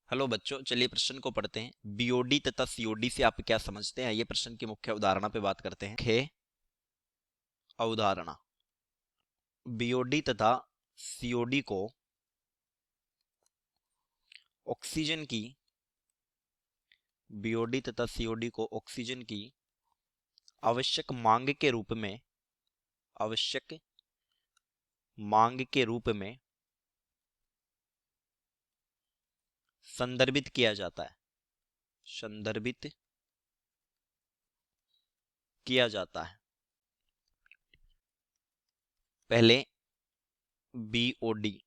Hello बच्चों, चलिए प्रश्न को पढ़ते हैं। बीओडी तथा सीओडी से आप क्या समझते हैं, ये प्रश्न की मुख्य अवधारणा पे बात करते हैं। खे अवधारणा। बीओडी तथा सीओडी को ऑक्सीजन की बीओडी तथा सीओडी को ऑक्सीजन की आवश्यक मांग के रूप में आवश्यक मांग के रूप में संदर्भित किया जाता है संदर्भित किया जाता है। पहले बीओडी,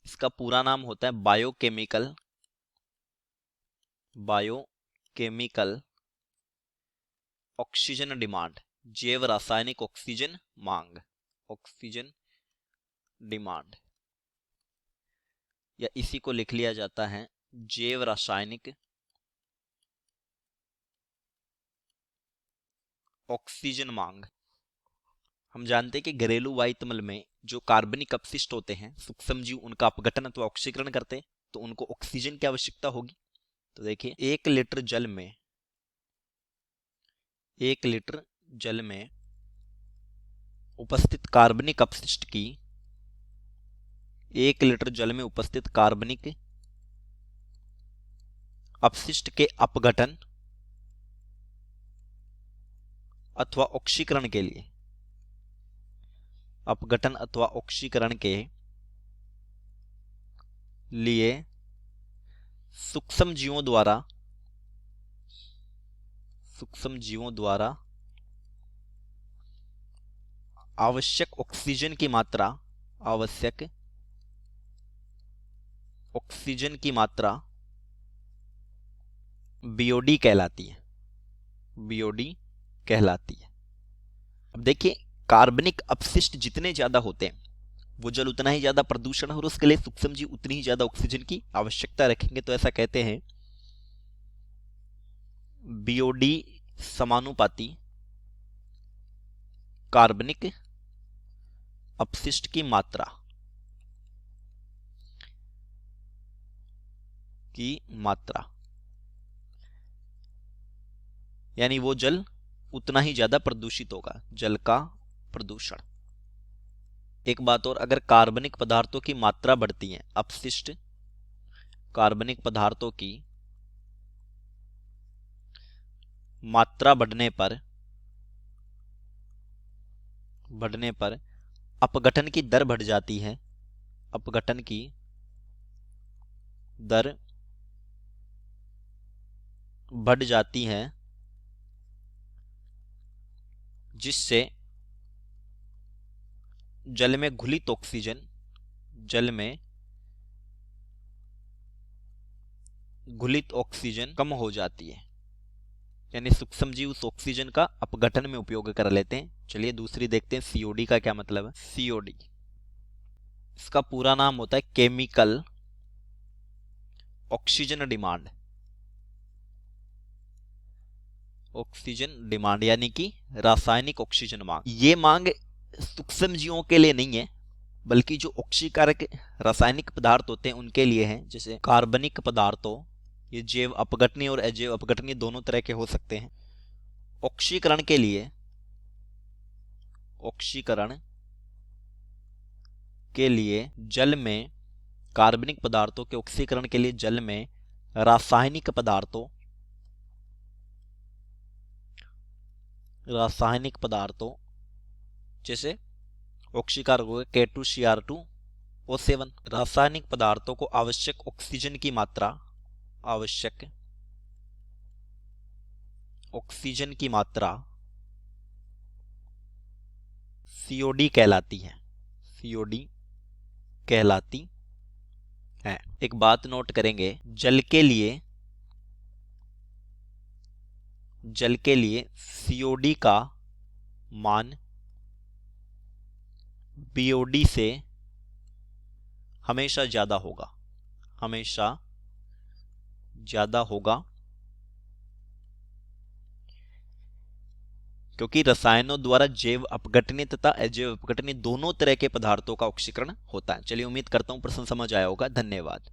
इसका पूरा नाम होता है बायोकेमिकल ऑक्सीजन डिमांड, जैव रासायनिक ऑक्सीजन मांग, ऑक्सीजन डिमांड, या इसी को लिख लिया जाता है जैव रासायनिक ऑक्सीजन मांग। हम जानते हैं कि घरेलू वायुमंडल में जो कार्बनिक अपशिष्ट होते हैं, सूक्ष्म जीव उनका अपघटन अथवा ऑक्सीकरण करते हैं, तो उनको ऑक्सीजन की आवश्यकता होगी। तो देखिए, 1 लीटर जल में उपस्थित कार्बनिक अपशिष्ट की 1 लीटर जल में उपस्थित कार्बनिक अपशिष्ट के अपघटन अथवा ऑक्सीकरण के लिए सूक्ष्म जीवों द्वारा आवश्यक ऑक्सीजन की मात्रा बीओडी कहलाती है। अब देखिए, कार्बनिक अपशिष्ट जितने ज्यादा होते हैं वो जल उतना ही ज्यादा प्रदूषण और उसके लिए सूक्ष्म जीव उतनी ही ज्यादा ऑक्सीजन की आवश्यकता रखेंगे। तो ऐसा कहते हैं बीओडी समानुपाती कार्बनिक अपशिष्ट की मात्रा, यानी वो जल उतना ही ज्यादा प्रदूषित होगा, जल का प्रदूषण। एक बात और, अगर कार्बनिक पदार्थों की मात्रा बढ़ती है, अपशिष्ट कार्बनिक पदार्थों की मात्रा बढ़ने पर अपघटन की दर बढ़ जाती है, अपघटन की दर बढ़ जाती है, जिससे जल में घुलित ऑक्सीजन कम हो जाती है, यानी सूक्ष्म जीव उस ऑक्सीजन का अपघटन में उपयोग कर लेते हैं। चलिए दूसरी देखते हैं, सीओडी का क्या मतलब है। सीओडी, इसका पूरा नाम होता है केमिकल ऑक्सीजन डिमांड, यानी कि रासायनिक ऑक्सीजन मांग। ये मांग सूक्ष्म जीवों के लिए नहीं है, बल्कि जो ऑक्सीकारक रासायनिक पदार्थ होते हैं उनके लिए हैं। जैसे कार्बनिक पदार्थों, ये जैव अपघटनीय और अजैव अपघटनीय दोनों तरह के हो सकते हैं। ऑक्सीकरण के लिए जल में, कार्बनिक पदार्थों के ऑक्सीकरण के लिए जल में रासायनिक पदार्थों जैसे ऑक्सीकारक हो गए K2Cr2O7, रासायनिक पदार्थों को आवश्यक ऑक्सीजन की मात्रा सीओडी कहलाती है। एक बात नोट करेंगे, जल के लिए सीओडी का मान बीओडी से हमेशा ज्यादा होगा, क्योंकि रसायनों द्वारा जैव अपघटनीय तथा अजैव अपघटनीय दोनों तरह के पदार्थों का ऑक्सीकरण होता है। चलिए, उम्मीद करता हूं प्रश्न समझ आया होगा। धन्यवाद।